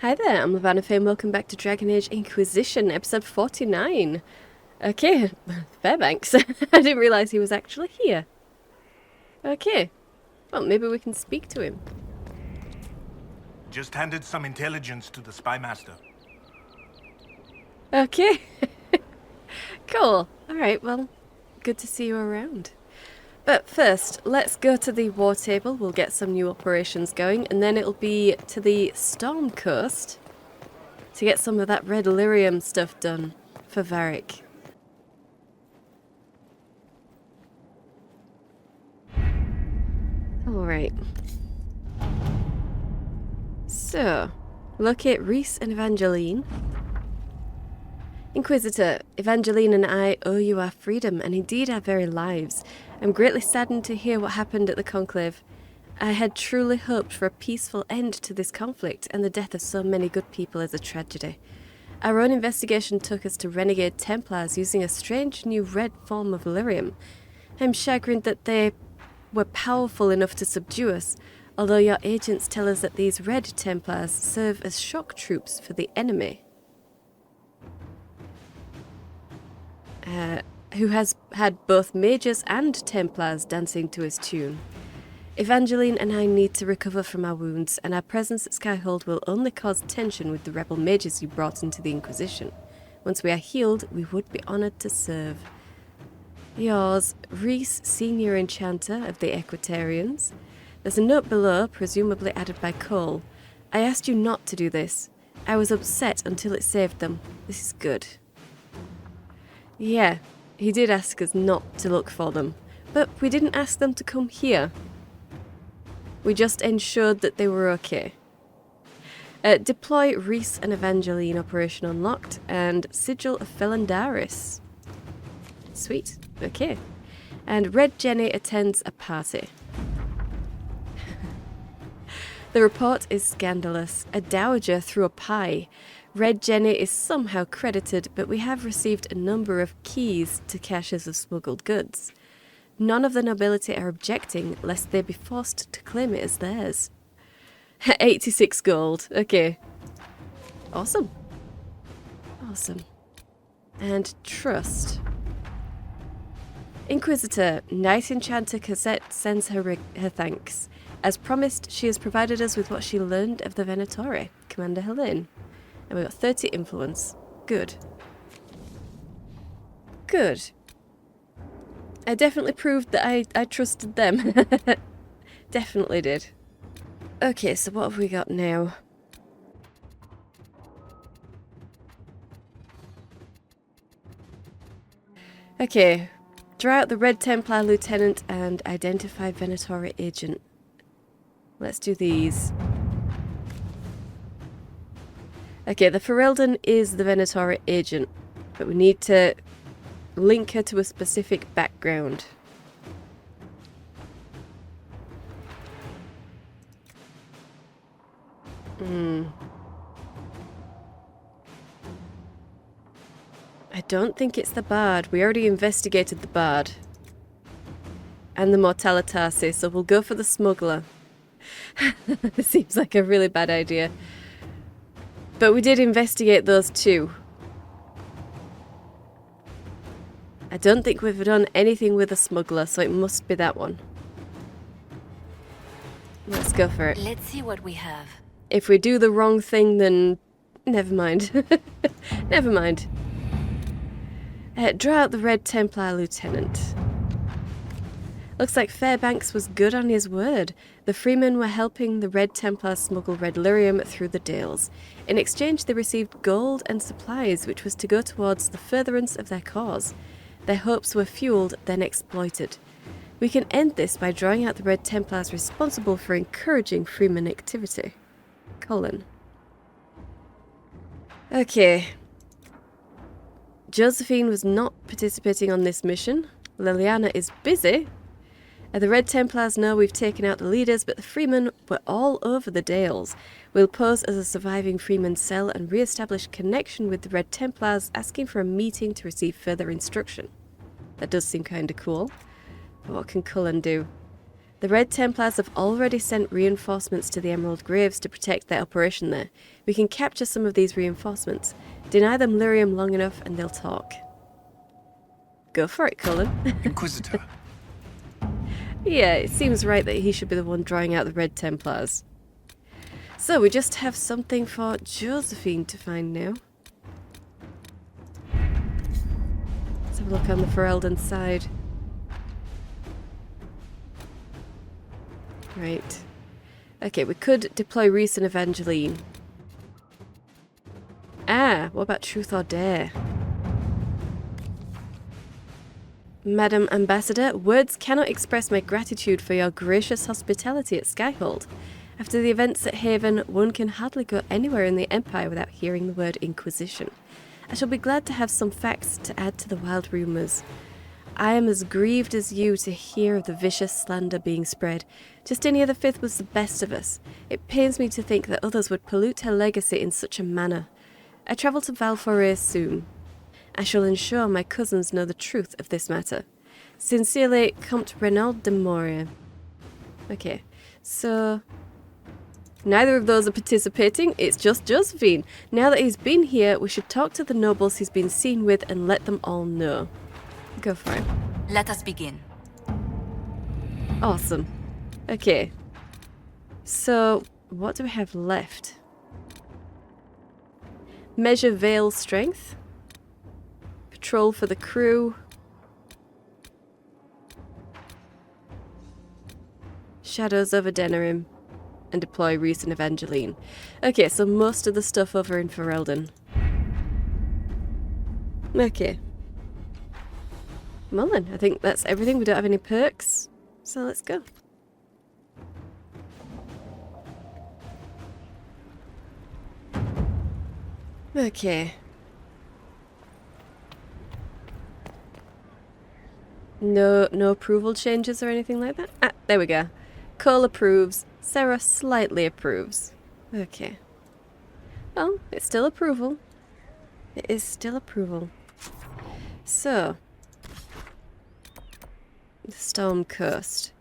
Hi there, I'm Lavellan and welcome back to Dragon Age Inquisition, episode 49. Okay, Fairbanks. I didn't realise he was actually here. Okay, well, maybe we can speak to him. Just handed some intelligence to the spy master. Okay. Cool. Alright, well, good to see you around. But first, let's go to the war table. We'll get some new operations going, and then it'll be to the Storm Coast to get some of that red lyrium stuff done for Varric. Alright. So, locate Reese and Evangeline. Inquisitor, Evangeline and I owe you our freedom, and indeed our very lives. I'm greatly saddened to hear what happened at the Conclave. I had truly hoped for a peaceful end to this conflict, and the death of so many good people is a tragedy. Our own investigation took us to renegade Templars using a strange new red form of lyrium. I'm chagrined that they were powerful enough to subdue us, although your agents tell us that these red Templars serve as shock troops for the enemy. Who has had both mages and Templars dancing to his tune. Evangeline and I need to recover from our wounds, and our presence at Skyhold will only cause tension with the rebel mages you brought into the Inquisition. Once we are healed, we would be honoured to serve. Yours, Reese, Senior Enchanter of the Equitarians. There's a note below, presumably added by Cole. I asked you not to do this. I was upset until it saved them. This is good. Yeah, he did ask us not to look for them, but we didn't ask them to come here. We just ensured that they were okay. Deploy Reese and Evangeline operation unlocked, and Sigil of Felandaris. Sweet, okay. And Red Jenny attends a party. The report is scandalous. A dowager threw a pie. Red Jenny is somehow credited, but we have received a number of keys to caches of smuggled goods. None of the nobility are objecting, lest they be forced to claim it as theirs. 86 gold. Okay. Awesome. Awesome. And trust. Inquisitor, Knight Enchanter Cassette sends her thanks. As promised, she has provided us with what she learned of the Venatori, Commander Helene. And we got 30 influence. Good. Good. I definitely proved that I trusted them. Definitely did. Okay, so what have we got now? Okay. Draw out the Red Templar Lieutenant and identify Venatori Agent. Let's do these. Okay, the Ferelden is the Venatori agent, but we need to link her to a specific background. I don't think it's the Bard. We already investigated the Bard. And the Mortalitasi, so we'll go for the Smuggler. This seems like a really bad idea. But we did investigate those two. I don't think we've done anything with a smuggler, so it must be that one. Let's go for it. Let's see what we have. If we do the wrong thing, then never mind. Never mind. Draw out the Red Templar Lieutenant. Looks like Fairbanks was good on his word. The freemen were helping the Red Templars smuggle red lyrium through the Dales. In exchange, they received gold and supplies, which was to go towards the furtherance of their cause. Their hopes were fueled, then exploited. We can end this by drawing out the Red Templars responsible for encouraging freeman activity. Colin. Okay. Josephine was not participating on this mission. Liliana is busy. The Red Templars know we've taken out the leaders, but the freemen were all over the Dales. We'll pose as a surviving freeman's cell and re-establish connection with the Red Templars, asking for a meeting to receive further instruction. That does seem kind of cool. But what can Cullen do? The Red Templars have already sent reinforcements to the Emerald Graves to protect their operation there. We can capture some of these reinforcements, deny them lyrium long enough, and they'll talk. Go for it, Cullen. Inquisitor. Yeah, it seems right that he should be the one drawing out the Red Templars. So we just have something for Josephine to find now. Let's have a look on the Ferelden side. Right. Okay, we could deploy Rhys and Evangeline. Ah, what about Truth or Dare? Madam Ambassador, words cannot express my gratitude for your gracious hospitality at Skyhold. After the events at Haven, one can hardly go anywhere in the Empire without hearing the word Inquisition. I shall be glad to have some facts to add to the wild rumours. I am as grieved as you to hear of the vicious slander being spread. Justinia the Fifth was the best of us. It pains me to think that others would pollute her legacy in such a manner. I travel to Valforay soon. I shall ensure my cousins know the truth of this matter. Sincerely, Comte Renaud de Moria. Okay, so neither of those are participating, it's just Josephine. Now that he's been here, we should talk to the nobles he's been seen with and let them all know. Go for it. Let us begin. Awesome. Okay. So, what do we have left? Measure Veil Strength. Patrol for the crew. Shadows over Denerim. And deploy Rhys and Evangeline. Okay, so most of the stuff over in Ferelden. Okay. Well then, I think that's everything. We don't have any perks, so let's go. Okay. No approval changes or anything like that? Ah, there we go. Cole approves. Sarah slightly approves. Okay. Well, it's still approval. It is still approval. So, the Storm Coast.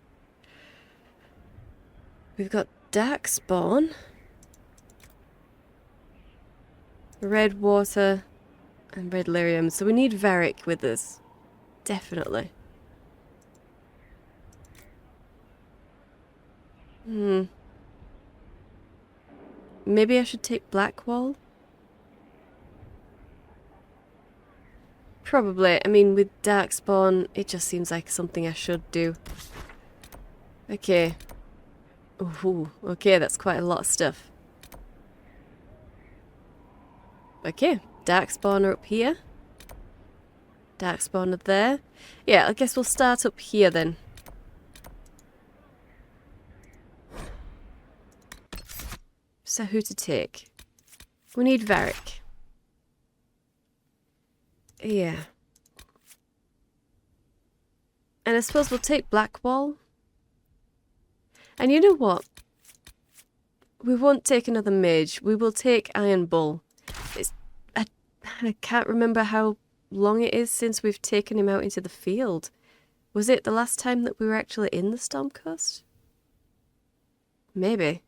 We've got Darkspawn, Red Water, and Red Lyrium. So we need Varric with us. Definitely. Maybe I should take Blackwall? Probably. I mean, with Darkspawn, it just seems like something I should do. Okay. Ooh, okay, that's quite a lot of stuff. Okay, Darkspawn are up here. Darkspawn are there. Yeah, I guess we'll start up here then. So who to take? We need Varric. Yeah. And I suppose we'll take Blackwall. And you know what? We won't take another mage. We will take Iron Bull. I can't remember how long it is since we've taken him out into the field. Was it the last time that we were actually in the Storm Coast? Maybe.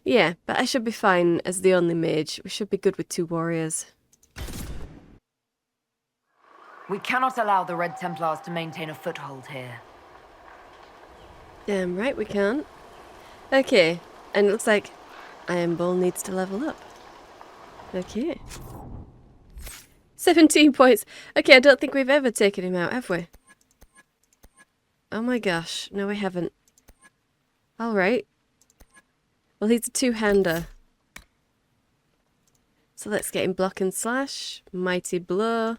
Yeah, but I should be fine as the only mage. We should be good with 2 warriors. We cannot allow the Red Templars to maintain a foothold here. Damn right we can't. Okay, and it looks like Iron Bull needs to level up. Okay. 17 points. Okay, I don't think we've ever taken him out, have we? Oh my gosh, no we haven't. Alright. Well, he's a 2-hander. So let's get him Block and Slash, Mighty Blow.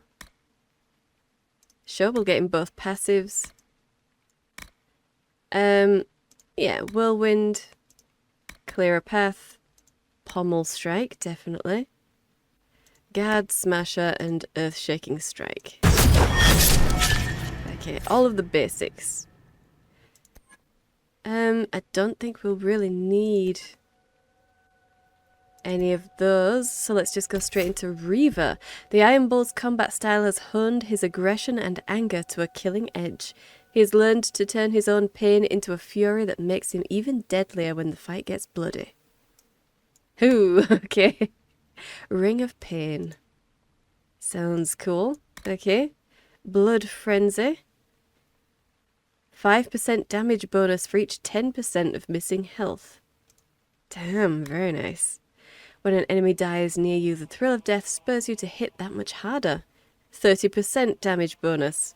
Sure, we'll get him both passives. Yeah, Whirlwind, Clear a Path, Pommel Strike, definitely. Guard, Smasher, and Earth-Shaking Strike. Okay, all of the basics. I don't think we'll really need any of those, so let's just go straight into Reaver. The Iron Bull's combat style has honed his aggression and anger to a killing edge. He has learned to turn his own pain into a fury that makes him even deadlier when the fight gets bloody. Ooh, okay. Ring of Pain. Sounds cool. Okay. Blood Frenzy. 5% damage bonus for each 10% of missing health. Damn, very nice. When an enemy dies near you, the thrill of death spurs you to hit that much harder. 30% damage bonus.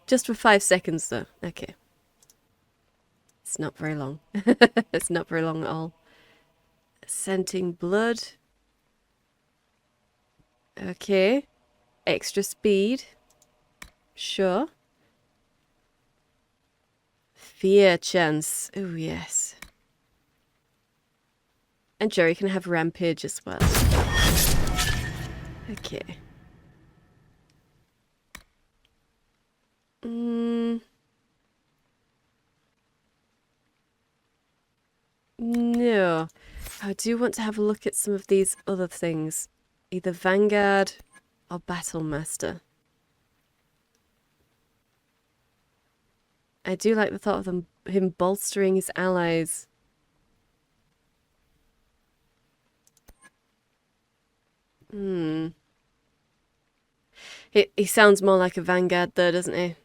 Just for 5 seconds, though. Okay. It's not very long. It's not very long at all. Scenting blood. Okay. Extra speed. Sure. Fear chance. Oh, yes. And Jerry can have rampage as well. Okay. No. I do want to have a look at some of these other things. Either Vanguard or Battle Master. I do like the thought of him bolstering his allies. He sounds more like a Vanguard though, doesn't he?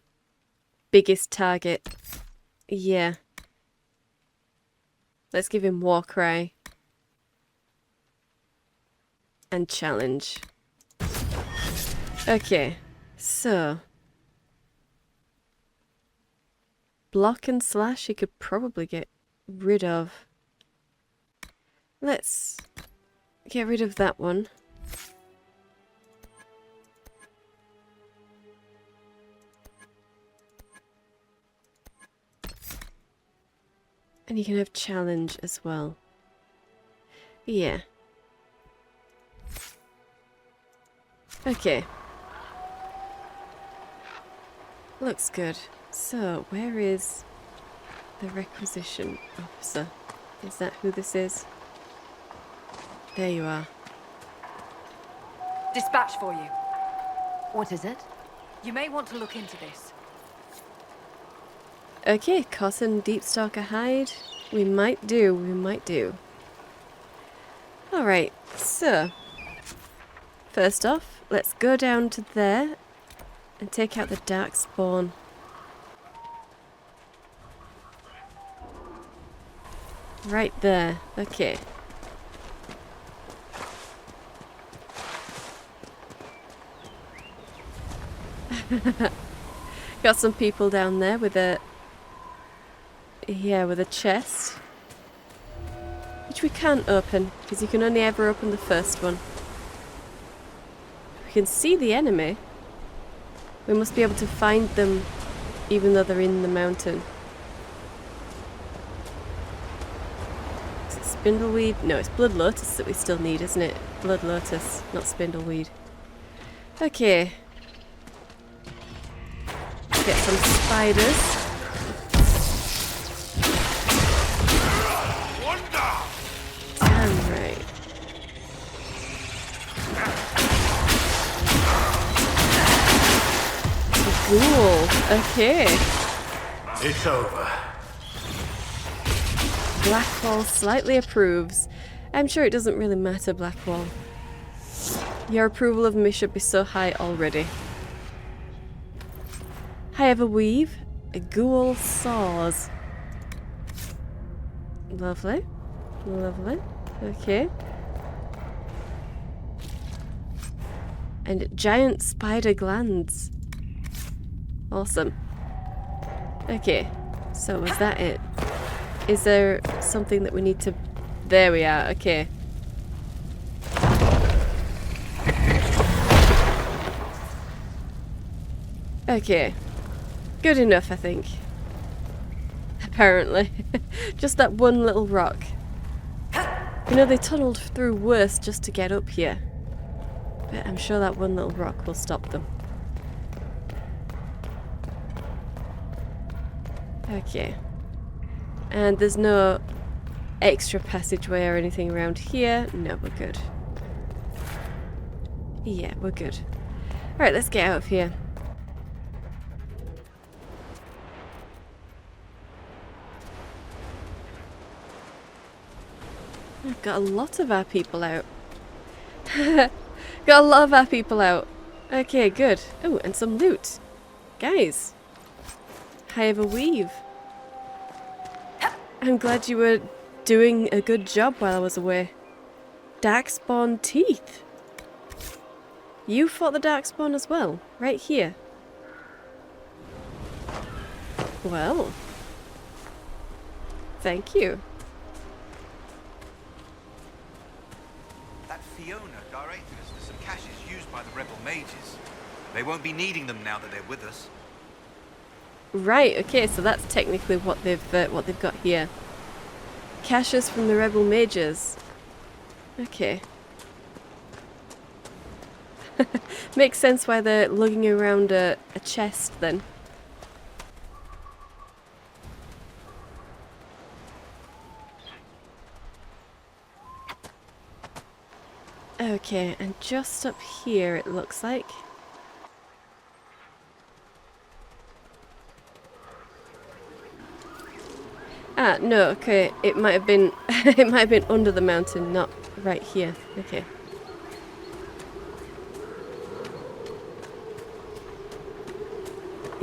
Biggest target. Yeah. Let's give him Warcry. And Challenge. Okay, so... Block and Slash he could probably get rid of. Let's get rid of that one. And you can have Challenge as well. Yeah. Okay. Looks good. So, where is the Requisition Officer? Is that who this is? There you are. Dispatch for you. What is it? You may want to look into this. Okay, Cotton Deepstalker hide. We might do. Alright, so... First off, let's go down to there and take out the Darkspawn. Right there. Okay. Got some people down there with a... Yeah, with a chest. Which we can't open, because you can only ever open the first one. We can see the enemy. We must be able to find them even though they're in the mountain. Is it Spindleweed? No, it's Blood Lotus that we still need, isn't it? Blood Lotus, not Spindleweed. Okay. Get some spiders. Damn right. Ghoul. Okay. It's over. Blackwall slightly approves. I'm sure it doesn't really matter, Blackwall. Your approval of me should be so high already. Hi, Everweave. A Ghoul Saws. Lovely. Lovely. Okay. And giant spider glands. Awesome. Okay. So was that it? Is there something that we need to... There we are. Okay. Okay. Good enough, I think. Apparently. Just that one little rock. You know, they tunneled through worse just to get up here. But I'm sure that one little rock will stop them. Okay. And there's no extra passageway or anything around here. No, we're good. Yeah, we're good. Alright, let's get out of here. I've got a lot of our people out. Got a lot of our people out. Okay, good. Oh, and some loot. Guys. I have a weave. I'm glad you were doing a good job while I was away. Darkspawn teeth. You fought the Darkspawn as well, right here. Well. Thank you. That Fiona directed us to some caches used by the rebel mages. They won't be needing them now that they're with us. Right, okay, so that's technically what they've got here. Caches from the rebel mages. Okay. Makes sense why they're lugging around a chest then. Okay, and just up here it looks like. Ah, no, okay. It might have been it might have been under the mountain, not right here. Okay.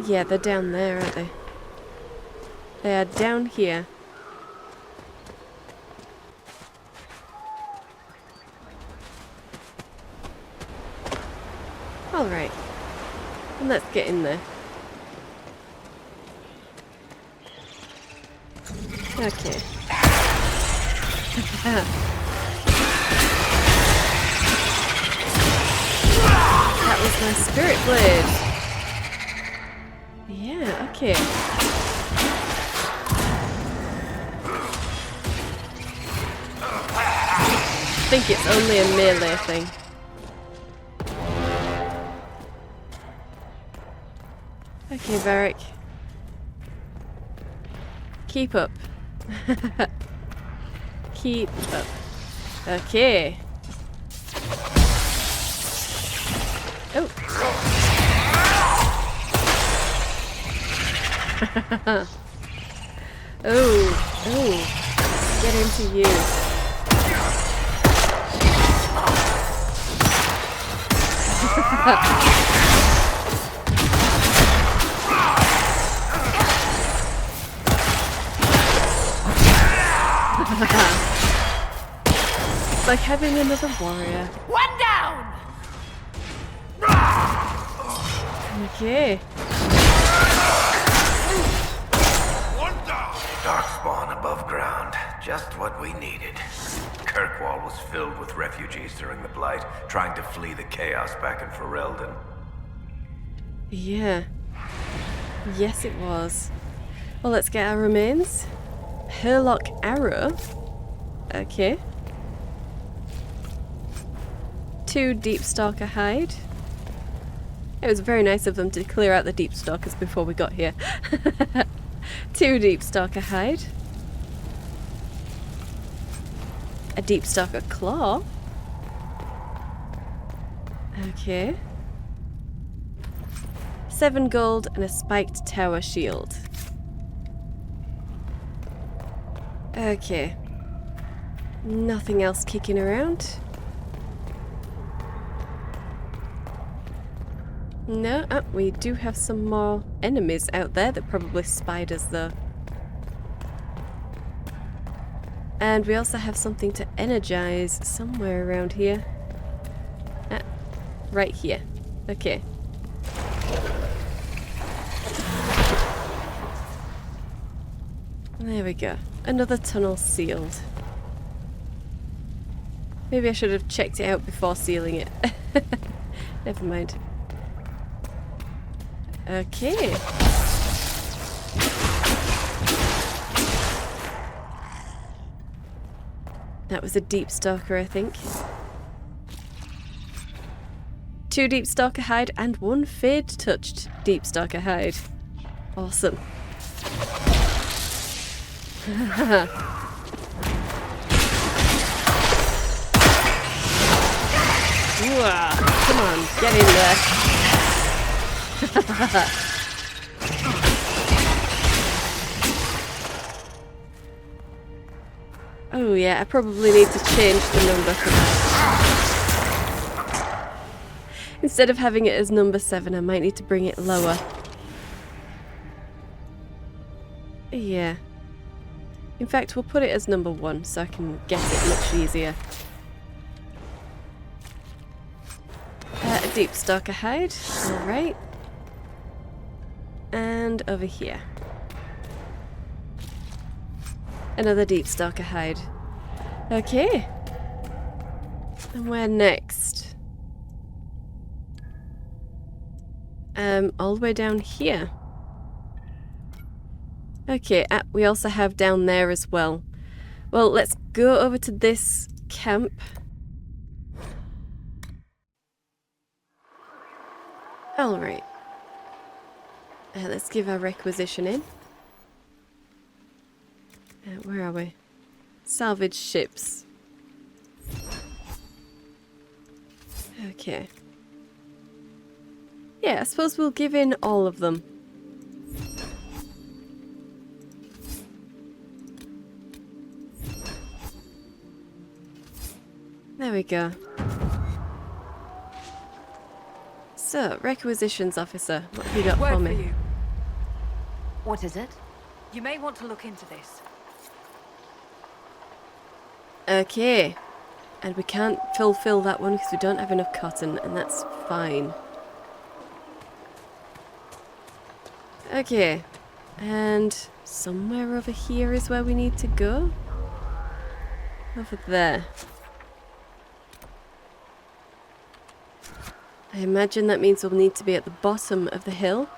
Yeah, they're down there, aren't they? They are down here. Alright. And let's get in there. Okay. That was my spirit blade. Yeah, okay. I think it's only a melee thing. Okay, Varric. Keep up. Keep up. Okay. Oh. Oh. Get into you. It's like having another warrior. One down! Okay. One down! Darkspawn above ground. Just what we needed. Kirkwall was filled with refugees during the Blight, trying to flee the chaos back in Ferelden. Yeah. Yes, it was. Well, let's get our remains. Herlock arrow. Okay. 2 Deepstalker hide. It was very nice of them to clear out the Deepstalkers before we got here. 2 Deepstalker hide. A Deepstalker claw. Okay. 7 gold and a spiked tower shield. Okay. Nothing else kicking around. No, we do have some more enemies out there. They're probably spiders though. And we also have something to energize somewhere around here. Right here. Okay. There we go. Another tunnel sealed. Maybe I should have checked it out before sealing it. Never mind. Okay. That was a Deepstalker, I think. 2 Deepstalker hide and 1 Fade-touched Deepstalker hide. Awesome. Come on, get in there. Oh yeah, I probably need to change the number for that. Instead of having it as number 7, I might need to bring it lower. Yeah. In fact, we'll put it as number 1 so I can get it much easier. A deep stalker hide. Alright. And over here. Another deep stalker hide. Okay. And where next? All the way down here. Okay, we also have down there as well. Well, let's go over to this camp. Alright. Let's give our requisition in. Where are we? Salvage ships. Okay. Yeah, I suppose we'll give in all of them. There we go. So, requisitions officer, what have you got for me? you. What is it? You may want to look into this. Okay. And we can't fulfill that one because we don't have enough cotton, and that's fine. Okay. And somewhere over here is where we need to go? Over there. I imagine that means we'll need to be at the bottom of the hill.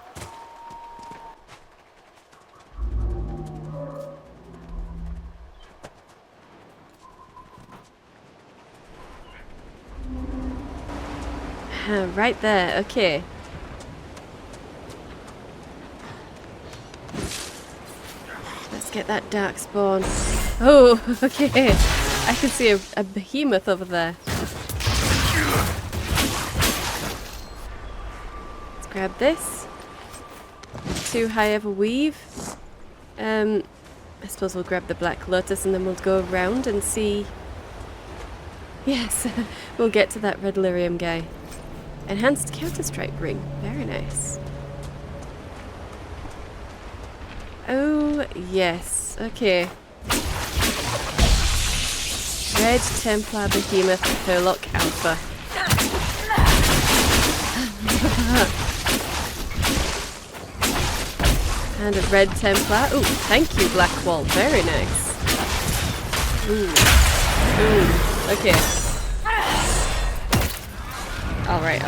Right there, okay. Let's get that dark spawn. Oh, okay. I can see a behemoth over there. Let's grab this. Too high of a weave. I suppose we'll grab the Black Lotus and then we'll go around and see. Yes, we'll get to that red lyrium guy. Enhanced Counter-Strike ring. Very nice. Oh, yes. Okay. Red Templar Behemoth Herlock Alpha. And a Red Templar. Ooh, thank you, Blackwall. Very nice. Ooh. Ooh. Okay. Alright.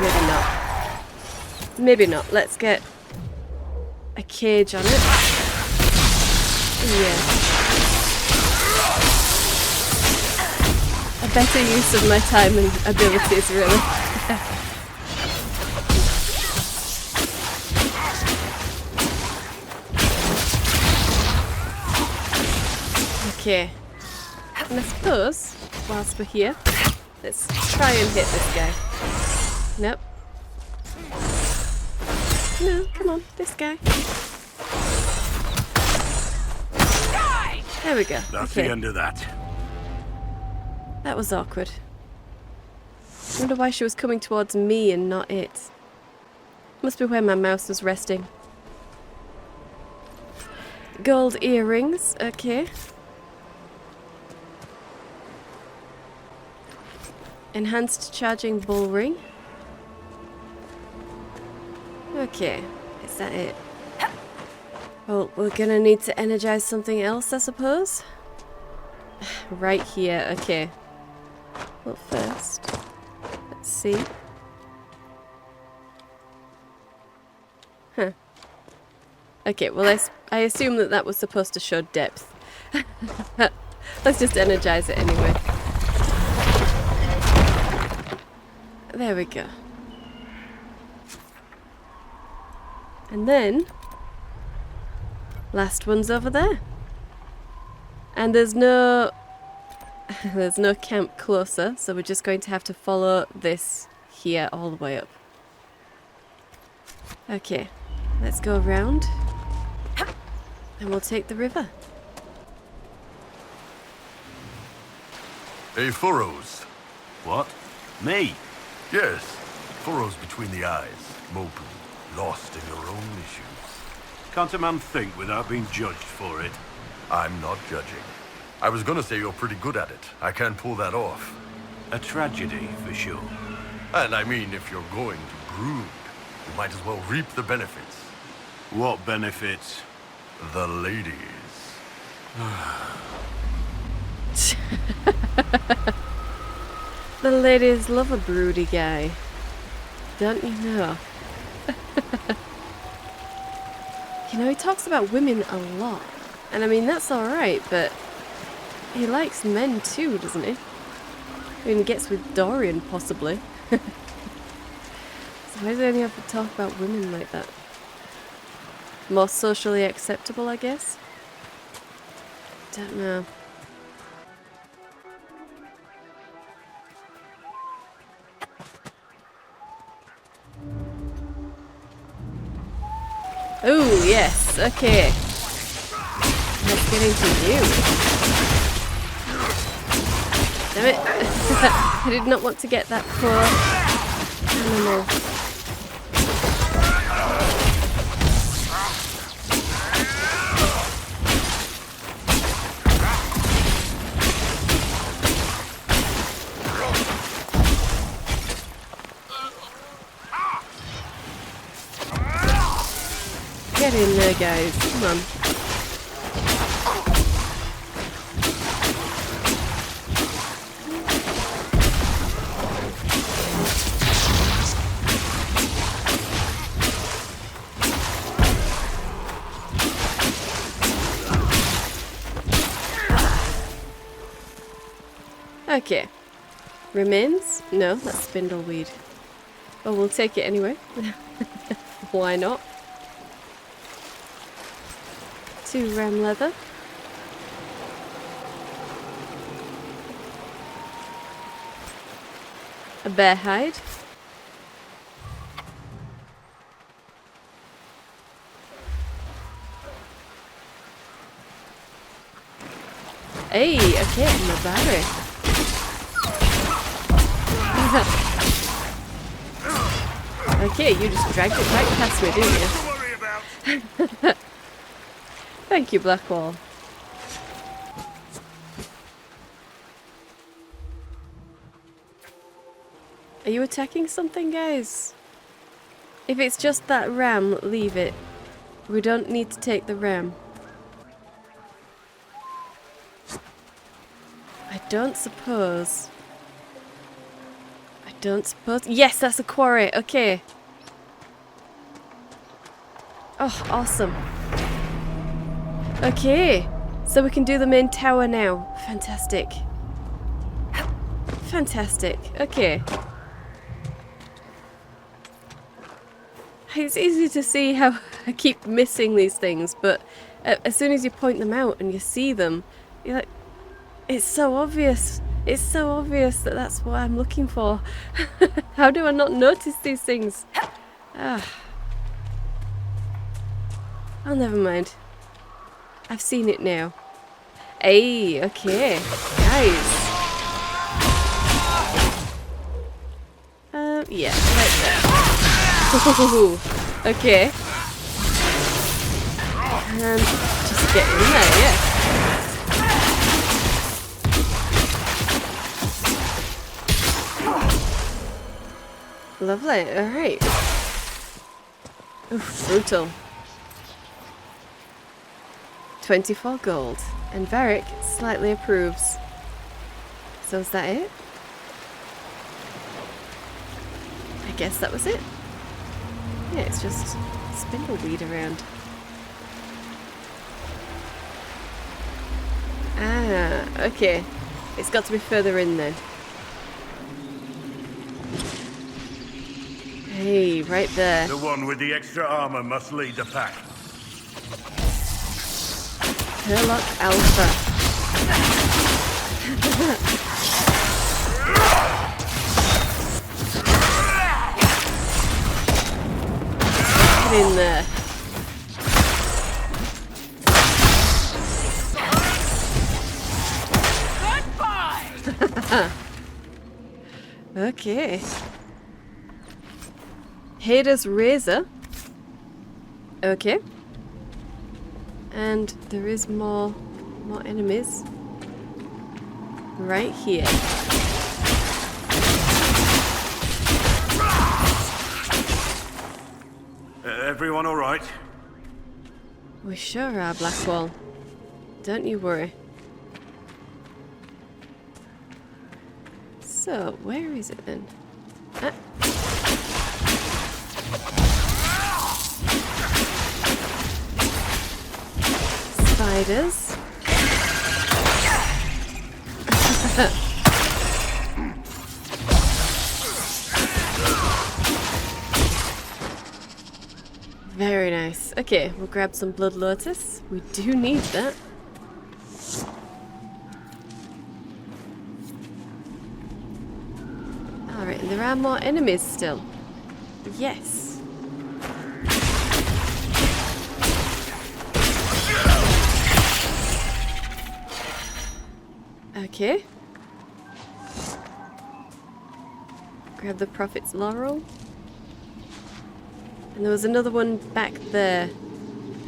Maybe not. Maybe not. Let's get a cage on it. Yeah. A better use of my time and abilities, really. Okay. And I suppose, whilst we're here, let's try and hit this guy. Nope. No, come on, this guy. There we go. That's okay. the end of that. That was awkward. I wonder why she was coming towards me and not it. Must be where my mouse was resting. Gold earrings, okay. Enhanced charging bull ring. Okay, is that it? Well, we're gonna need to energize something else, I suppose. Right here, okay. Well, first, let's see. Huh. Okay, well, I assume that was supposed to show depth. Let's just energize it anyway. There we go. And then, last one's over there. And there's no camp closer, so we're just going to have to follow this here all the way up. Okay, let's go around. And we'll take the river. Hey, furrows. What? Me? Yes, furrows between the eyes, moping, lost in your own issues. Can't a man think without being judged for it? I'm not judging. I was gonna say you're pretty good at it. I can't pull that off. A tragedy, for sure. And I mean, if you're going to brood, you might as well reap the benefits. What benefits? The ladies. The ladies love a broody guy. Don't you know? You know, he talks about women a lot. And I mean, that's alright, but he likes men too, doesn't he? I mean, he gets with Dorian, possibly. So why does he only have to talk about women like that? More socially acceptable, I guess? Don't know. Oh, yes, okay. Let's get into you. Damn it. I did not want to get that poor animal. Get in there, guys. Come on. Okay. Remains? No, that's spindleweed. Oh, we'll take it anyway. Why not? 2 ram leather. A bear hide. Hey, okay, my battery. Okay, you just dragged it right past me, didn't you? Thank you, Blackwall. Are you attacking something, guys? If it's just that ram, leave it. We don't need to take the ram. I don't suppose. Yes, that's a quarry. Okay. Oh, awesome. Okay. So we can do the main tower now. Fantastic. Fantastic. Okay. It's easy to see how I keep missing these things, but as soon as you point them out and you see them, you're like, it's so obvious. It's so obvious that that's what I'm looking for. How do I not notice these things? Ah. Oh, never mind. I've seen it now. Hey, okay. Guys. Yeah, right there. Okay. And just get in there, yeah. Lovely, alright. Oof, brutal. 24 gold. And Varric slightly approves. So is that it? I guess that was it. Yeah, it's just spindleweed around. Ah, okay. It's got to be further in then. Hey, right there. The one with the extra armor must lead the pack. Herlock Alpha. Get in there. Goodbye. Okay. Hada's Razor. Okay. And there is more enemies. Right here. Everyone all right? We sure are, Blackwall. Don't you worry. So, where is it then? Ah. Spiders. Very nice. Okay, we'll grab some Blood Lotus. We do need that. Alright, and there are more enemies still. Yes. Okay. Grab the Prophet's Laurel. And there was another one back there.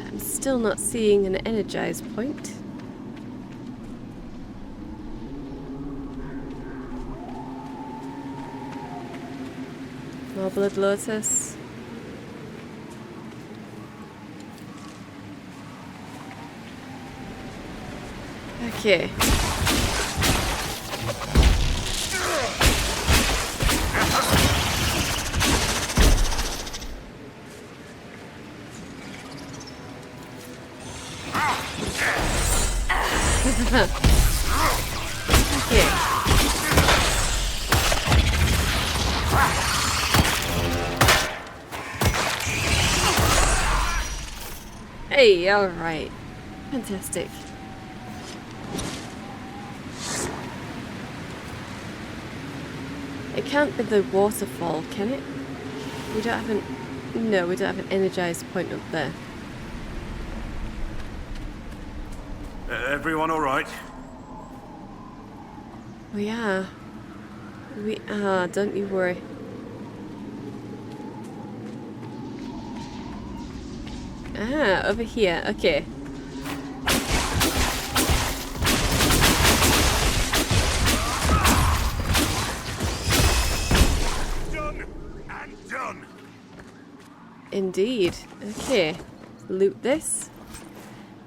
I'm still not seeing an energized point. More Blood Lotus. Okay. Okay. Hey, alright. Fantastic. It can't be the waterfall, can it? We don't have an... No, we don't have an energized point up there. Everyone all right? We are. We are, don't you worry. Ah, over here, okay. Done and done. Indeed. Okay. Loot this.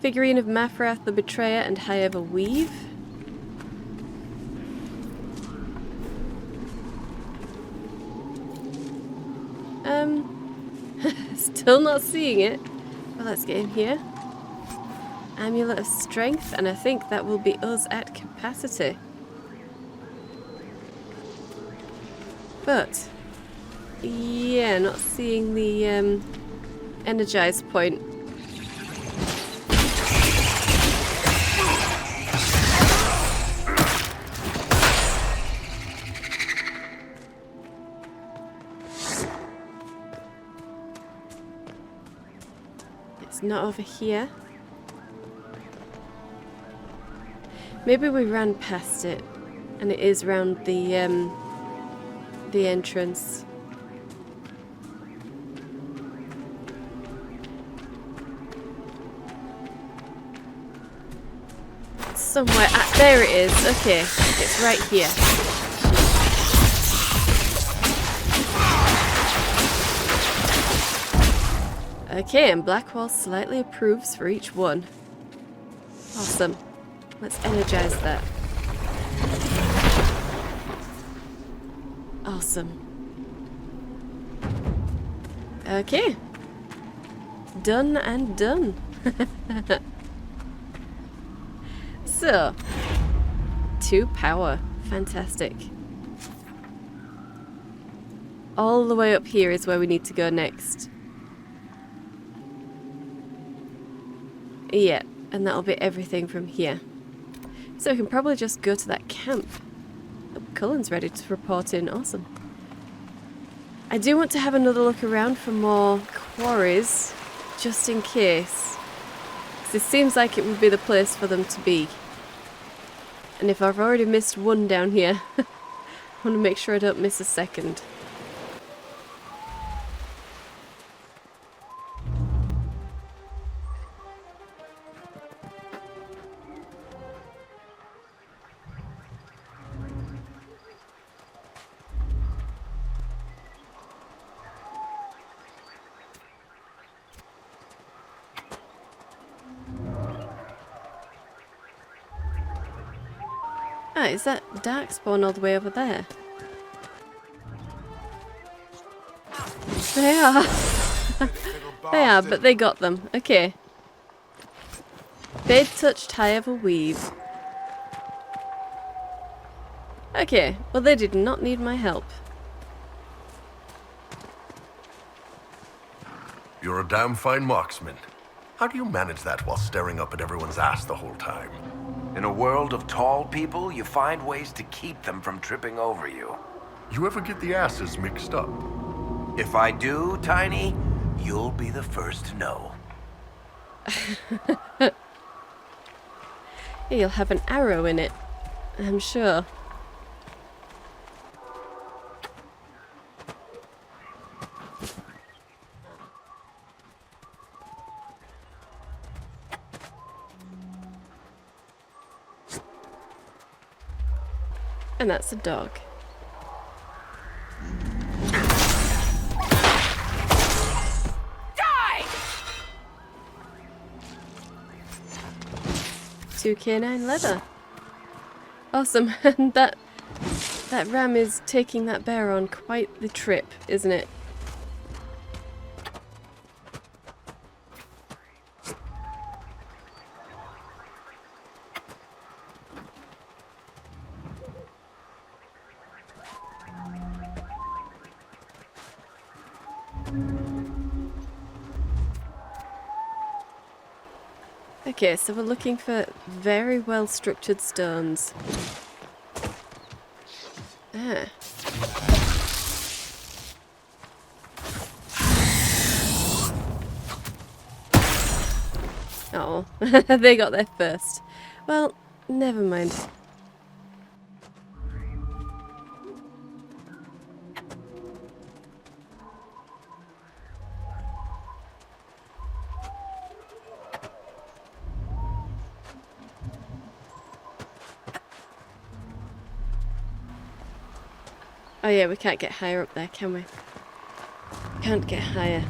Figurine of Mathrath the Betrayer and High-Ever Weave. Still not seeing it. Well, let's get in here. Amulet of Strength, and I think that will be us at capacity. But, yeah, not seeing the energized point. It's not over here. Maybe we ran past it, and it is round the entrance. Somewhere. Ah, there it is. Okay, it's right here. Okay, and Blackwall slightly approves for each one. Awesome. Let's energize that. Awesome. Okay. Done and done. So, 2 power. Fantastic. All the way up here is where we need to go next. Yeah, and that'll be everything from here. So we can probably just go to that camp. Oh, Cullen's ready to report in. Awesome. I do want to have another look around for more quarries, just in case. Because it seems like it would be the place for them to be. And if I've already missed one down here, I want to make sure I don't miss a second. Ah, is that Darkspawn all the way over there? They are. They are, but they got them. Okay. Bait touched high of a weave. Okay, well they did not need my help. You're a damn fine marksman. How do you manage that while staring up at everyone's ass the whole time? In a world of tall people, you find ways to keep them from tripping over you. You ever get the asses mixed up? If I do, Tiny, you'll be the first to know. You'll have an arrow in it, I'm sure. And that's a dog. Die! 2K9 leather. Awesome. And that ram is taking that bear on quite the trip, isn't it? Okay, so we're looking for very well structured stones. Ah. Oh, they got there first. Well, never mind. Oh yeah, we can't get higher up there, can we? Can't get higher.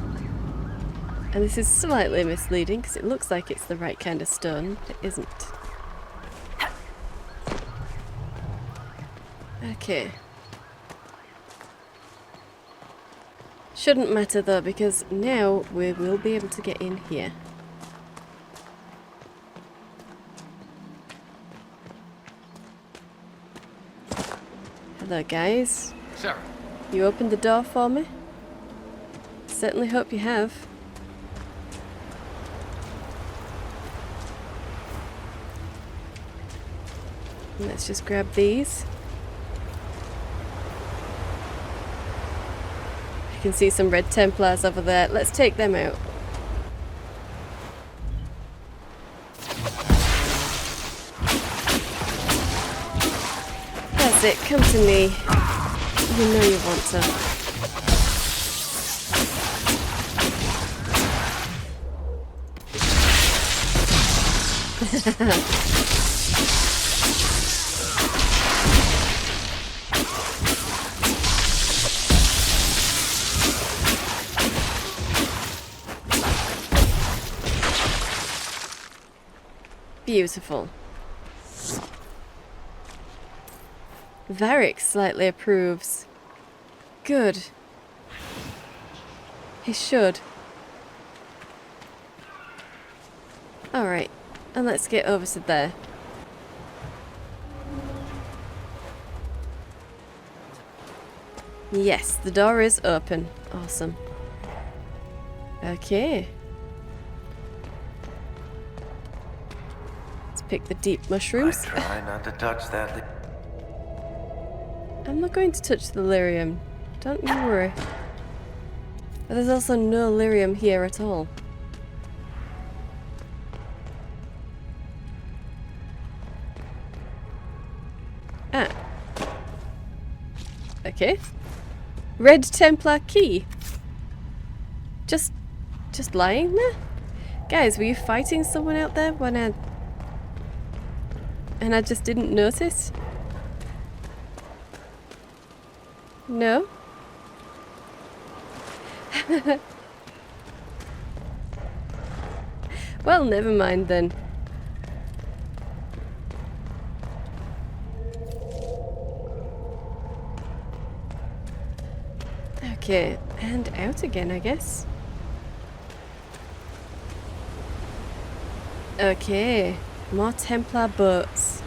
And this is slightly misleading because it looks like it's the right kind of stone, but it isn't. Okay. Shouldn't matter though, because now we will be able to get in here. Hello guys. Sarah. You opened the door for me? Certainly hope you have. Let's just grab these. I can see some red Templars over there. Let's take them out. That's it, come to me. You know you want to. Beautiful. Varric slightly approves. Good. He should. Alright, and let's get over to there. Yes, the door is open. Awesome. Okay. Let's pick the deep mushrooms. I try not to touch that. I'm not going to touch the lyrium. Don't you worry. But there's also no lyrium here at all. Ah. Okay. Red Templar key. Just lying there? Guys, were you fighting someone out there when and I just didn't notice? No? Well, never mind then. Okay, and out again, I guess. Okay, more Templar boats.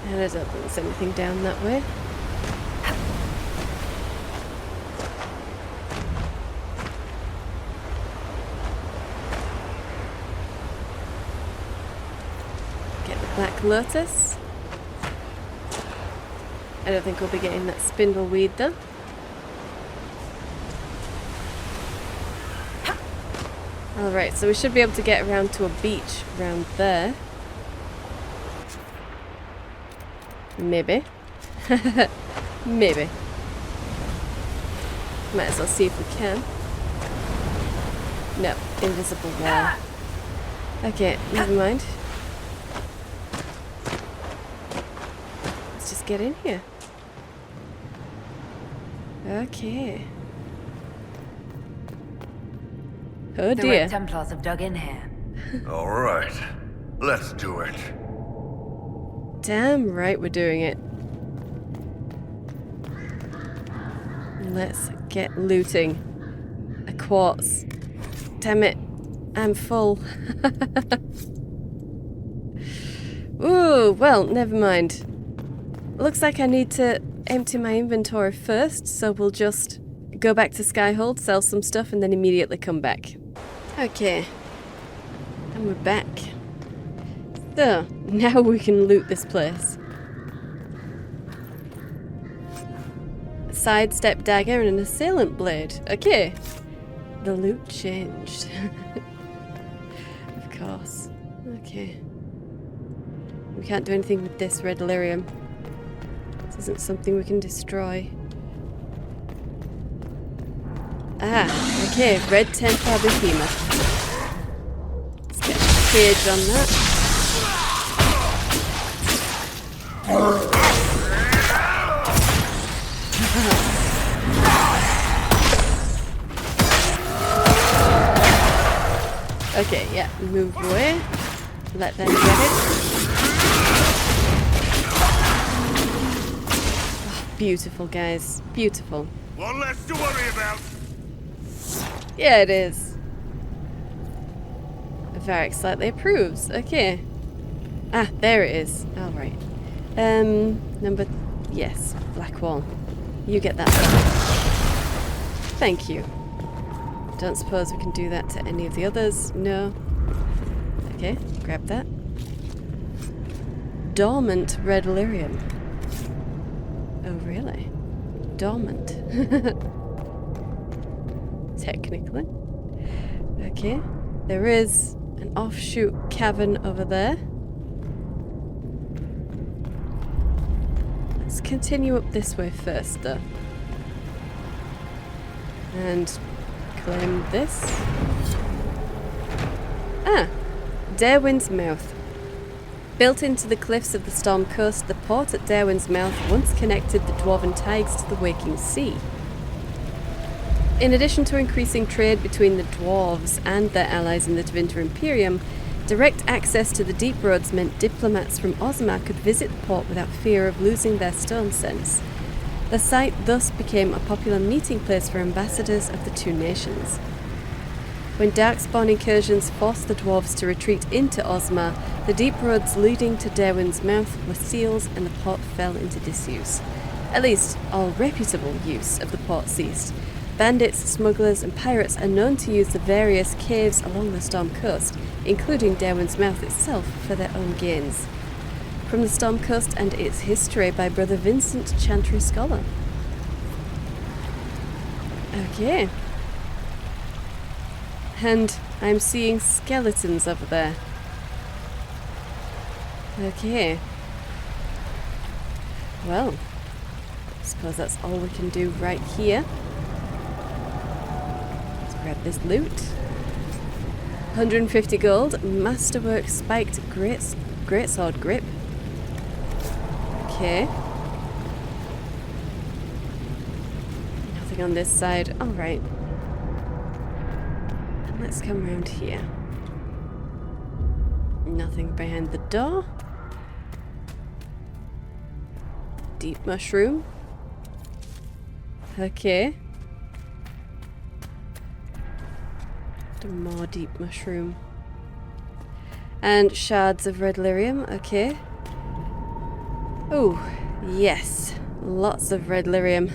And I don't think there's anything down that way. Get the Black Lotus. I don't think we'll be getting that spindleweed though. Alright, so we should be able to get around to a beach around there. Maybe. Maybe. Might as well see if we can. No, invisible wall. Okay, never mind. Let's just get in here. Okay. Oh The dear. Red Templars have dug in here. All right, let's do it. Damn right we're doing it. Let's get looting. A quartz. Damn it. I'm full. Ooh, well, never mind. Looks like I need to empty my inventory first, so we'll just go back to Skyhold, sell some stuff, and then immediately come back. Okay. And we're back. So, now we can loot this place. A sidestep dagger and an assailant blade. Okay. The loot changed. Of course. Okay. We can't do anything with this red lyrium. This isn't something we can destroy. Ah, okay. Red Templar Behemoth. Let's get a cage on that. Okay, yeah, move away. Let them get it. Oh, beautiful, guys. Beautiful. One less to worry about. Yeah, it is. Varric slightly approves. Okay. Ah, there it is. Alright. Yes, Blackwall. You get that. Thank you. Don't suppose we can do that to any of the others. No. Okay, grab that. Dormant red lyrium. Oh, really? Dormant. Technically. Okay. There is an offshoot cavern over there. Let's continue up this way first, though. And claim this. Ah! Darwin's Mouth. Built into the cliffs of the Storm Coast, the port at Darwin's Mouth once connected the Dwarven Tigers to the Waking Sea. In addition to increasing trade between the dwarves and their allies in the Tevinter Imperium, direct access to the deep roads meant diplomats from Ozma could visit the port without fear of losing their stone sense. The site thus became a popular meeting place for ambassadors of the two nations. When Darkspawn incursions forced the dwarves to retreat into Ozma, the deep roads leading to Darwin's Mouth were sealed and the port fell into disuse. At least, all reputable use of the port ceased. Bandits, smugglers, and pirates are known to use the various caves along the Storm Coast, including Darwin's Mouth itself, for their own gains. From the Storm Coast and its history by Brother Vincent, Chantry Scholar. Okay. And I'm seeing skeletons over there. Okay. Well, I suppose that's all we can do right here. Let's grab this loot. 150 gold, masterwork spiked greatsword grip. Okay. Nothing on this side. Alright. And let's come around here. Nothing behind the door. Deep mushroom. Okay. More deep mushroom. And shards of red lyrium. Okay. Oh, yes. Lots of red lyrium.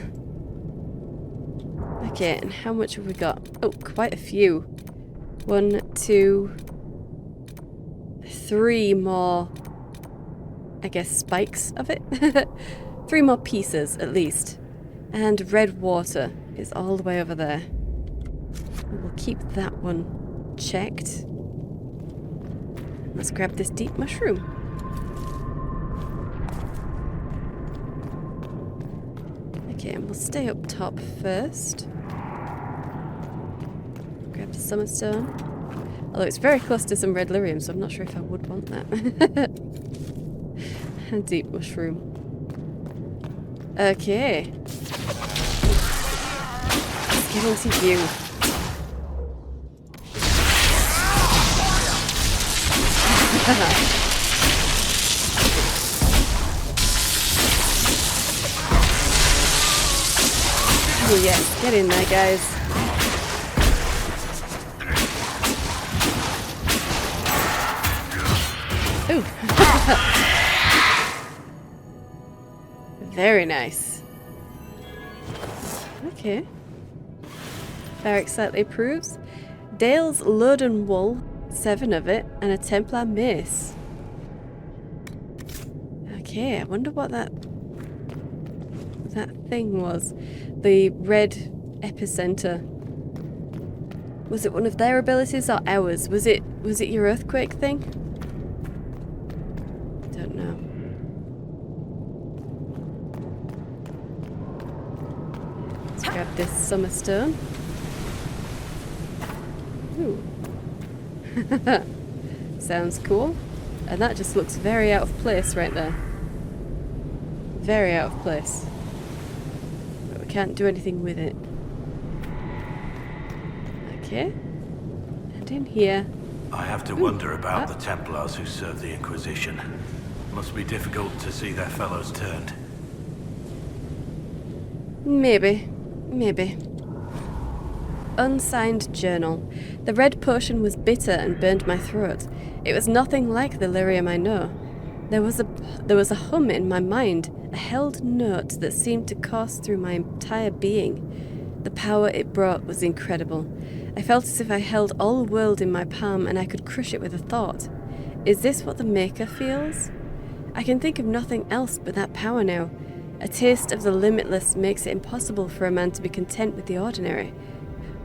Okay, and how much have we got? Oh, quite a few. 1, 2, 3 more, I guess, spikes of it. 3 more pieces, at least. And red water is all the way over there. We'll keep that one checked. Let's grab this deep mushroom. Okay, and we'll stay up top first. Grab the summer stone. Although it's very close to some red lyrium, so I'm not sure if I would want that. And deep mushroom. Okay. Let's get into view. Oh yes, get in there, guys. Ooh. Very nice. Okay. Barrack slightly approves. Dale's Loden wool, 7 of it, and a Templar mace. Okay, I wonder what that thing was. The red epicenter. Was it one of their abilities or ours? Was it your earthquake thing? Don't know. Let's grab this summer stone. Ooh. Sounds cool. And that just looks very out of place right there. Very out of place. But we can't do anything with it. Okay. And in here... I have to wonder about the Templars who serve the Inquisition. Must be difficult to see their fellows turned. Maybe. Maybe. Unsigned journal. The red potion was bitter and burned my throat. It was nothing like the lyrium I know. There was a hum in my mind, a held note that seemed to course through my entire being. The power it brought was incredible. I felt as if I held all the world in my palm and I could crush it with a thought. Is this what the Maker feels? I can think of nothing else but that power now. A taste of the limitless makes it impossible for a man to be content with the ordinary.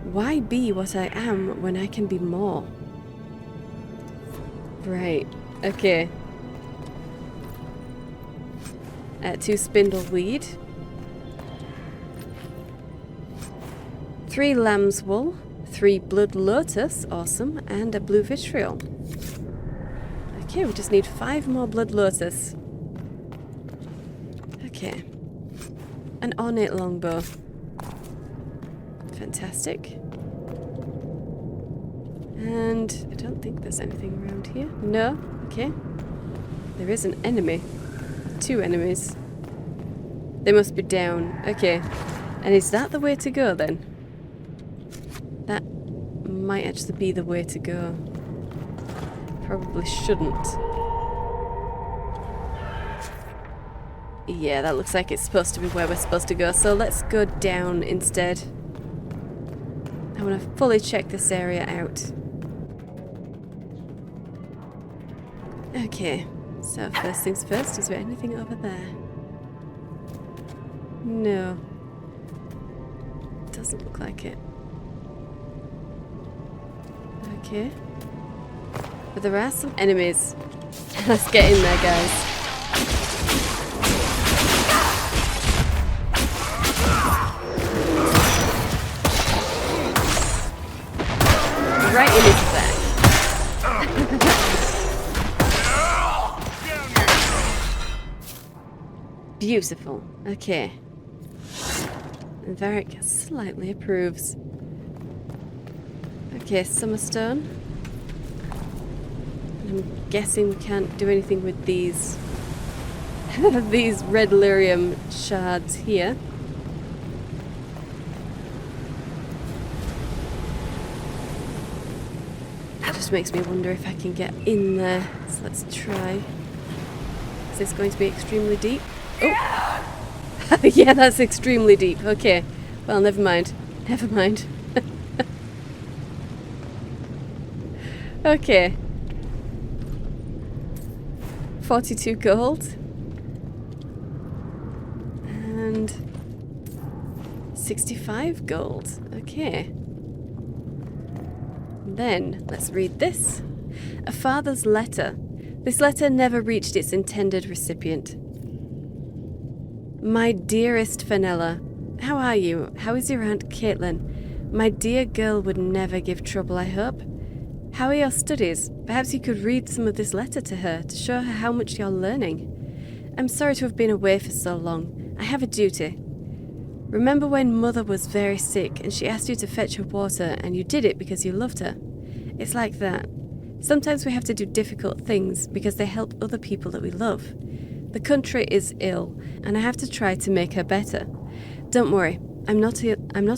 Why be what I am when I can be more? Right, okay. 2 spindle weed. 3 lamb's wool. 3 blood lotus, awesome, and a blue vitriol. Okay, we just need 5 more blood lotus. Okay. An ornate longbow. Fantastic. And I don't think there's anything around here. No? Okay. There is an enemy. 2 enemies. They must be down. Okay. And is that the way to go then? That might actually be the way to go. Probably shouldn't. Yeah, that looks like it's supposed to be where we're supposed to go, so let's go down instead. I want to fully check this area out. Okay, so first things first, is there anything over there? No. Doesn't look like it. Okay. But there are some enemies. Let's get in there, guys. Right in his back. Beautiful. Okay. And Varric slightly approves. Okay, Summerstone. I'm guessing we can't do anything with these these red lyrium shards here. That just makes me wonder if I can get in there. So let's try. Is this going to be extremely deep? Oh! Yeah, that's extremely deep. Okay. Well, never mind. Never mind. Okay. 42 gold. And 65 gold. Okay. Then, let's read this. A father's letter. This letter never reached its intended recipient. My dearest Fenella, how are you? How is your Aunt Caitlin? My dear girl would never give trouble, I hope. How are your studies? Perhaps you could read some of this letter to her to show her how much you're learning. I'm sorry to have been away for so long. I have a duty. Remember when Mother was very sick and she asked you to fetch her water and you did it because you loved her? It's like that. Sometimes we have to do difficult things because they help other people that we love. The country is ill and I have to try to make her better. Don't worry, I'm not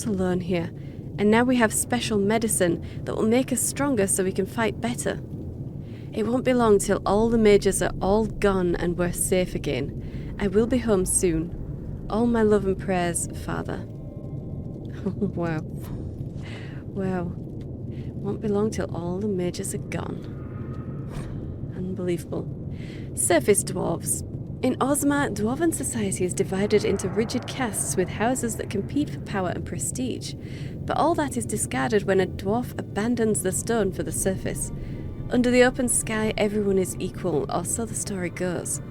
alone here. And now we have special medicine that will make us stronger so we can fight better. It won't be long till all the mages are all gone and we're safe again. I will be home soon. All my love and prayers, Father. Wow. Wow. Won't be long till all the mages are gone. Unbelievable. Surface dwarves. In Ozma, dwarven society is divided into rigid castes with houses that compete for power and prestige. But all that is discarded when a dwarf abandons the stone for the surface. Under the open sky, everyone is equal, or so the story goes.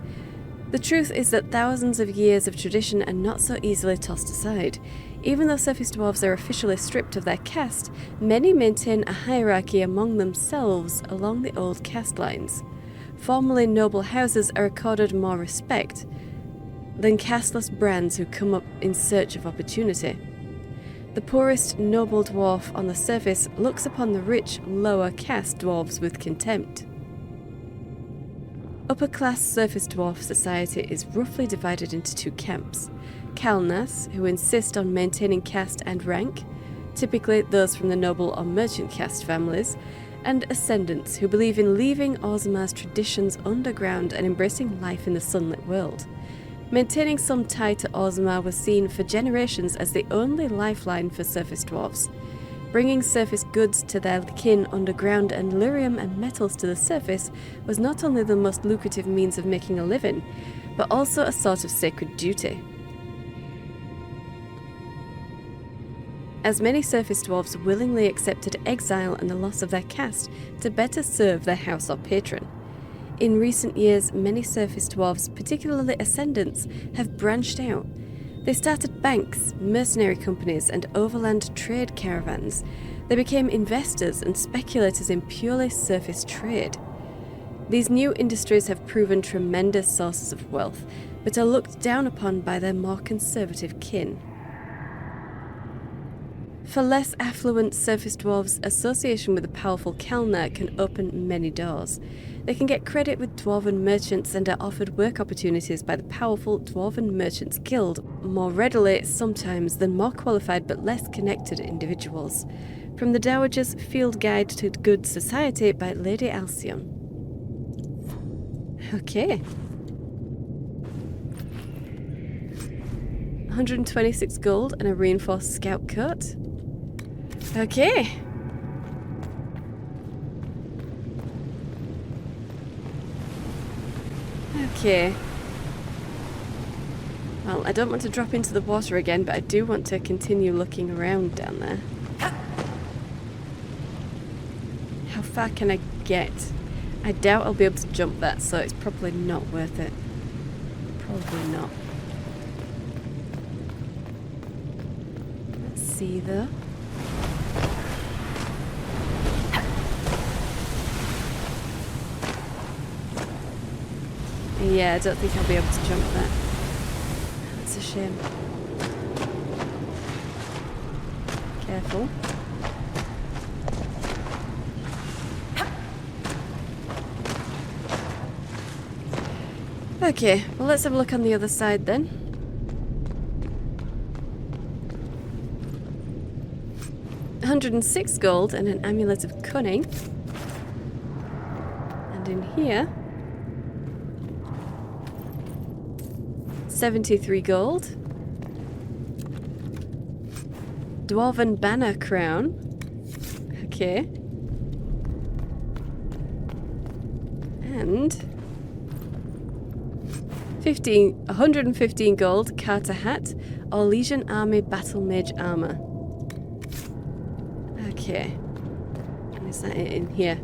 The truth is that thousands of years of tradition are not so easily tossed aside. Even though surface dwarves are officially stripped of their caste, many maintain a hierarchy among themselves along the old caste lines. Formerly noble houses are accorded more respect than casteless brands who come up in search of opportunity. The poorest noble dwarf on the surface looks upon the rich, lower caste dwarves with contempt. Upper-class surface dwarf society is roughly divided into two camps. Kalnas, who insist on maintaining caste and rank, typically those from the noble or merchant caste families, and Ascendants, who believe in leaving Ozma's traditions underground and embracing life in the sunlit world. Maintaining some tie to Ozma was seen for generations as the only lifeline for surface dwarves. Bringing surface goods to their kin underground and lyrium and metals to the surface was not only the most lucrative means of making a living, but also a sort of sacred duty. As many surface dwarves willingly accepted exile and the loss of their caste to better serve their house or patron. In recent years, many surface dwarves, particularly Ascendants, have branched out. They started banks, mercenary companies, and overland trade caravans. They became investors and speculators in purely surface trade. These new industries have proven tremendous sources of wealth, but are looked down upon by their more conservative kin. For less affluent surface dwarves, association with a powerful Kalnar can open many doors. They can get credit with dwarven merchants and are offered work opportunities by the powerful Dwarven Merchants Guild more readily sometimes than more qualified but less connected individuals. From the Dowager's Field Guide to Good Society by Lady Alcyon. Okay. 126 gold and a reinforced scout coat. Okay. Okay. Well, I don't want to drop into the water again, but I do want to continue looking around down there. How far can I get? I doubt I'll be able to jump that, so it's probably not worth it. Probably not. Let's see though. Yeah, I don't think I'll be able to jump that. That's a shame. Careful. Okay, well let's have a look on the other side then. $106 gold and an amulet of cunning. And in here, 73 gold. Dwarven banner crown. Okay. And 115 gold Carter hat or Legion Army Battle Mage armor. Okay. And is that it in here?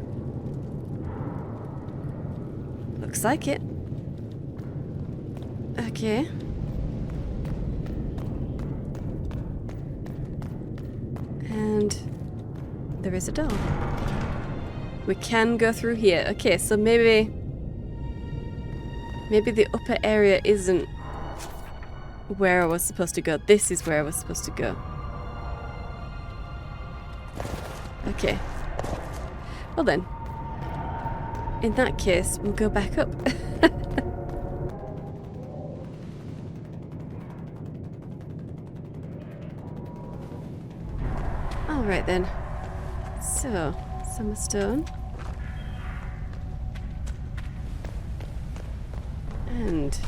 Looks like it. Okay. And there is a door. We can go through here. Okay, so maybe the upper area isn't where I was supposed to go. This is where I was supposed to go. Okay. Well then. In that case, we'll go back up. Alright then. So, summer stone. And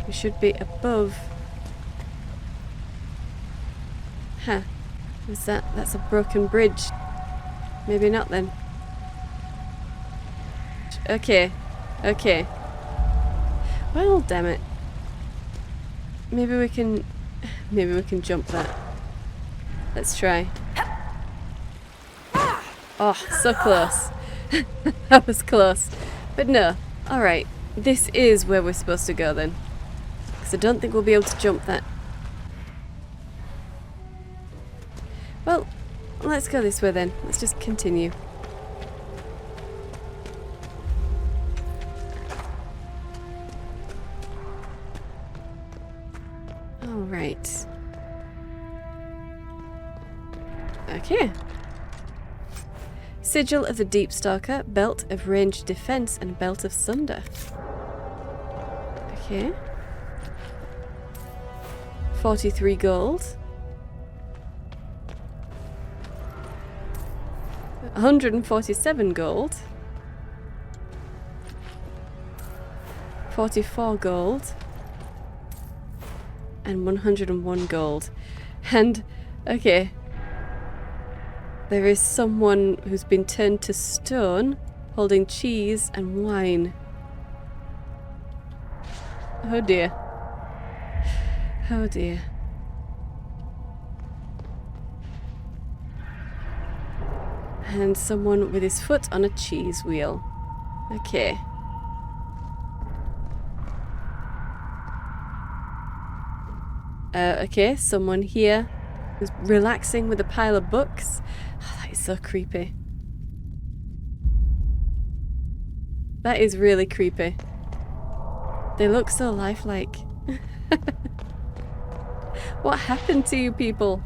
we should be above. Huh. What's that? That's a broken bridge. Maybe not then. Okay. Okay. Well, damn it. Maybe we can jump that. Let's try. Oh, so close. That was close. But no. Alright. This is where we're supposed to go then. Because I don't think we'll be able to jump that. Well, let's go this way then. Let's just continue. Alright. Okay. Sigil of the Deep Stalker, Belt of Ranged Defense, and Belt of Sunder. Okay. 43 gold. 147 gold. 44 gold. And 101 gold. And, okay. There is someone who's been turned to stone, holding cheese and wine. Oh dear. Oh dear. And someone with his foot on a cheese wheel. Okay. Okay, someone here who's relaxing with a pile of books. Oh, that is so creepy. That is really creepy. They look so lifelike. What happened to you people?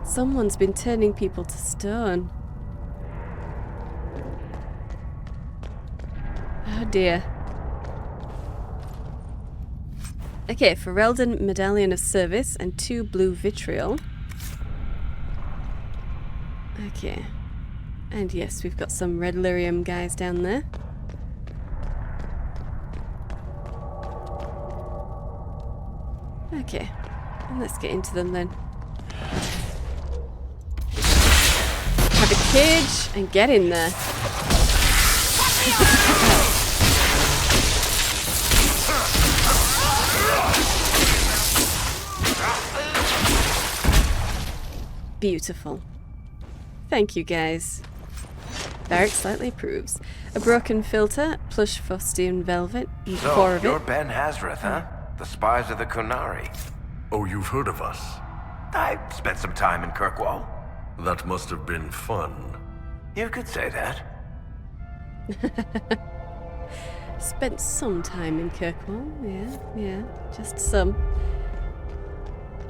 Someone's been turning people to stone. Oh dear. Okay, Ferelden Medallion of Service and 2 blue vitriol. Okay. And yes, we've got some red lyrium guys down there. Okay. And let's get into them then. Have a cage and get in there. Beautiful. Thank you, guys. Varric slightly approves. A broken filter, plush Frosty and Velvet, and So, 4 of you're it. Ben Hazareth, huh? The spies of the Kunari. Oh, you've heard of us? I spent some time in Kirkwall. That must have been fun. You could say that. Spent some time in Kirkwall, yeah, just some.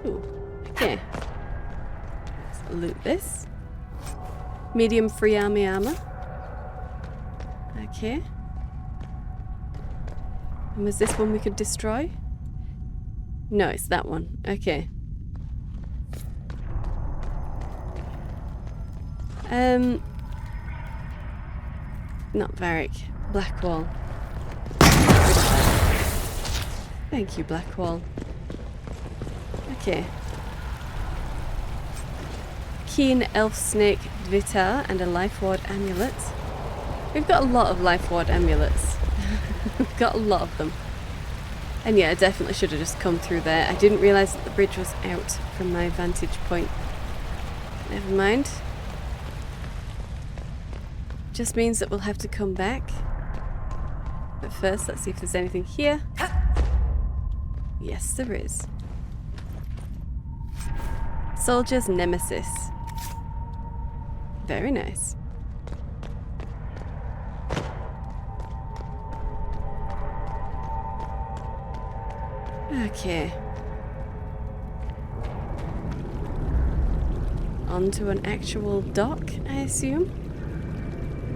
Ooh, okay. Let's loot this. Medium free army armor. Okay. And was this one we could destroy? No, it's that one. Okay. Not Varric. Blackwall. Thank you, Blackwall. Okay. Keen Elf Snake Vitar and a Life Ward Amulet. We've got a lot of Life Ward Amulets. We've got a lot of them. And yeah, I definitely should have just come through there. I didn't realise that the bridge was out from my vantage point. Never mind. Just means that we'll have to come back. But first, let's see if there's anything here. Yes, there is. Soldier's Nemesis. Very nice. Okay. Onto an actual dock, I assume?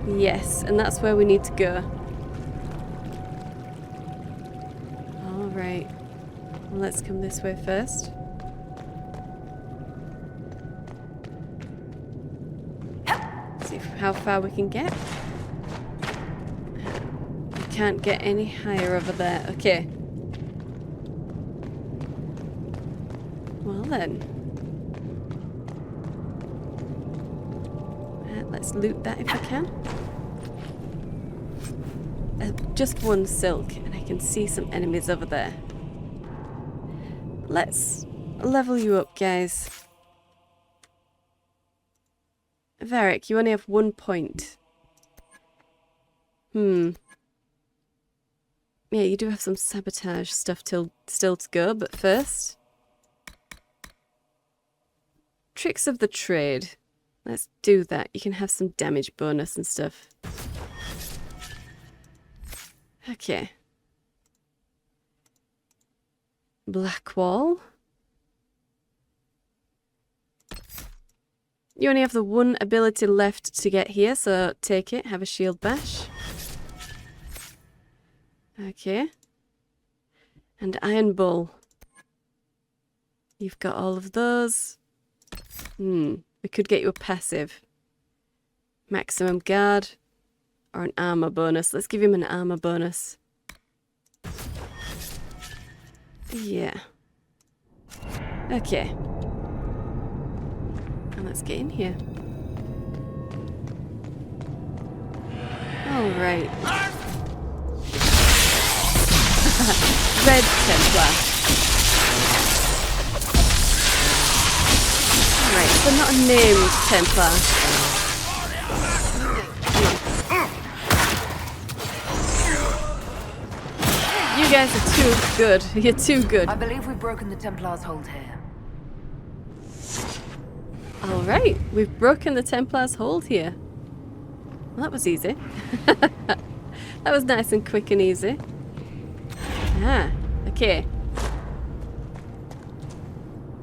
Yes, and that's where we need to go. Alright. Well, let's come this way first. See how far we can get. We can't get any higher over there. Okay. Well then. Let's loot that if we can. Just one silk, and I can see some enemies over there. Let's level you up, guys. Varric, you only have 1 point. Yeah, you do have some sabotage stuff still to go, but first... Tricks of the trade. Let's do that. You can have some damage bonus and stuff. Okay. Blackwall. You only have the one ability left to get here, so take it. Have a shield bash. Okay. And Iron Bull. You've got all of those. We could get you a passive. Maximum guard. Or an armor bonus. Let's give him an armor bonus. Yeah. Okay. And let's get in here. Alright. Red Templar. Right, so not a named Templar. You guys are too good. You're too good. I believe we've broken the Templars' hold here. Alright, we've broken the Templars' hold here. Well, that was easy. That was nice and quick and easy. Ah, okay.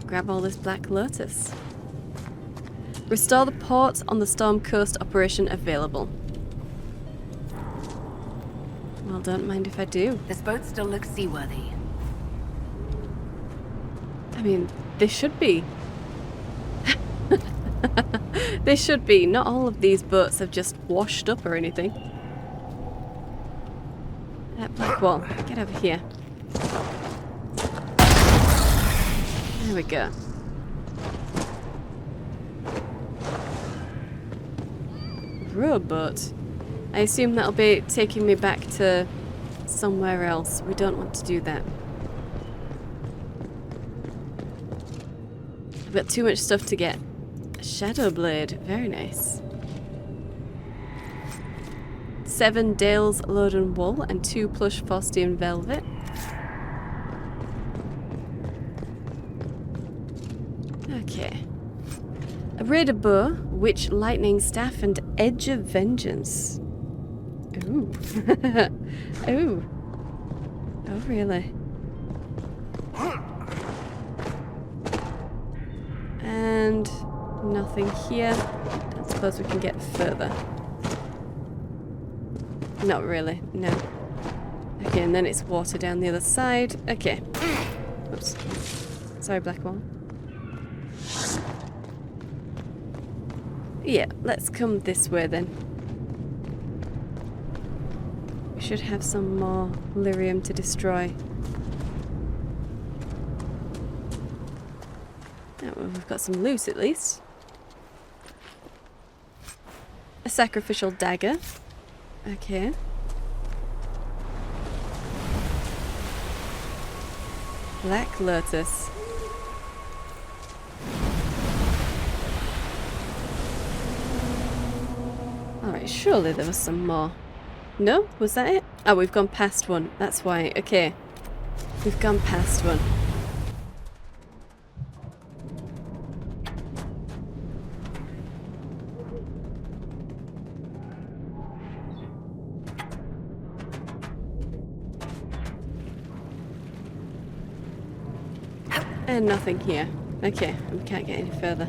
Grab all this Black Lotus. Restore the port on the Storm Coast operation available. Well, don't mind if I do. This boat still looks seaworthy. I mean, they should be. They should be. Not all of these boats have just washed up or anything. Blackwall, get over here. There we go. Rowboat. I assume that'll be taking me back to somewhere else. We don't want to do that. We've got too much stuff to get. A Shadow Blade. Very nice. 7 Dales Loden wool and 2 plush Faustian velvet. Okay. A raider bow, witch lightning staff, and edge of vengeance. Ooh. Ooh. Oh, really? And nothing here. I suppose we can get further. Not really, no. Okay, and then it's water down the other side. Okay. Oops. Sorry, Black Wall. Yeah, let's come this way then. We should have some more lyrium to destroy. Oh, well, we've got some loot at least. A sacrificial dagger. Okay. Black Lotus. Alright, surely there was some more. No? Was that it? Oh, we've gone past one. That's why. Okay. We've gone past one. And nothing here. Okay, we can't get any further.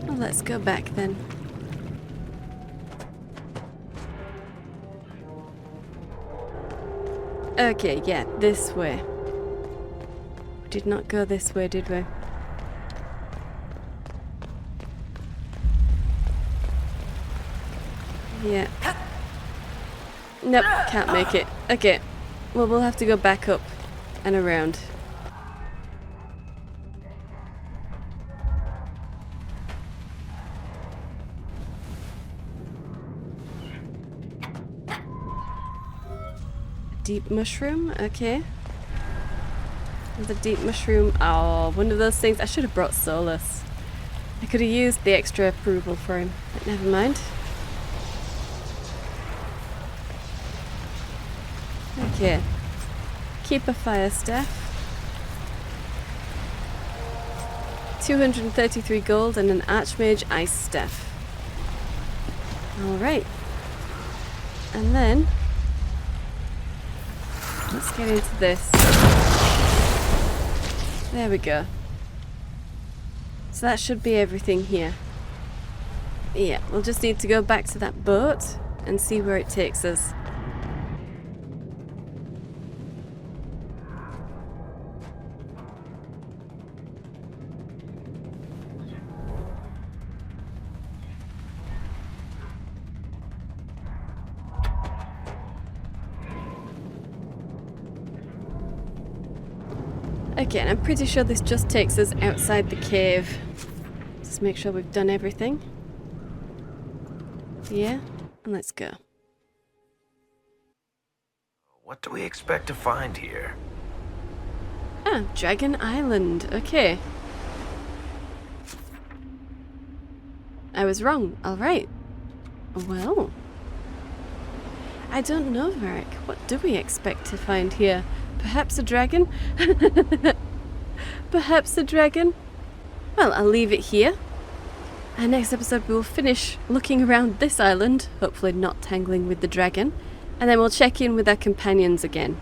Well, let's go back then. Okay, yeah, this way. We did not go this way, did we? Yeah. Nope, can't make it. Okay. Well, we'll have to go back up and around. Deep mushroom, okay. The deep mushroom. Oh, one of those things. I should have brought Seylis. I could have used the extra approval for him, but never mind. Okay. Keep a fire staff. 233 gold and an Archmage ice staff. Alright. And then let's get into this. There we go. So that should be everything here. Yeah, we'll just need to go back to that boat and see where it takes us. Okay, and I'm pretty sure this just takes us outside the cave. Just make sure we've done everything. Yeah, and let's go. What do we expect to find here? Ah, Dragon Island. Okay. I was wrong. Alright. Well. I don't know, Varric. What do we expect to find here? Perhaps a dragon? Perhaps a dragon? Well, I'll leave it here. And next episode we will finish looking around this island, hopefully not tangling with the dragon, and then we'll check in with our companions again.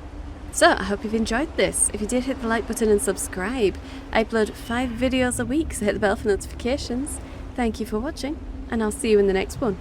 So, I hope you've enjoyed this. If you did, hit the like button and subscribe. I upload 5 videos a week, so hit the bell for notifications. Thank you for watching, and I'll see you in the next one.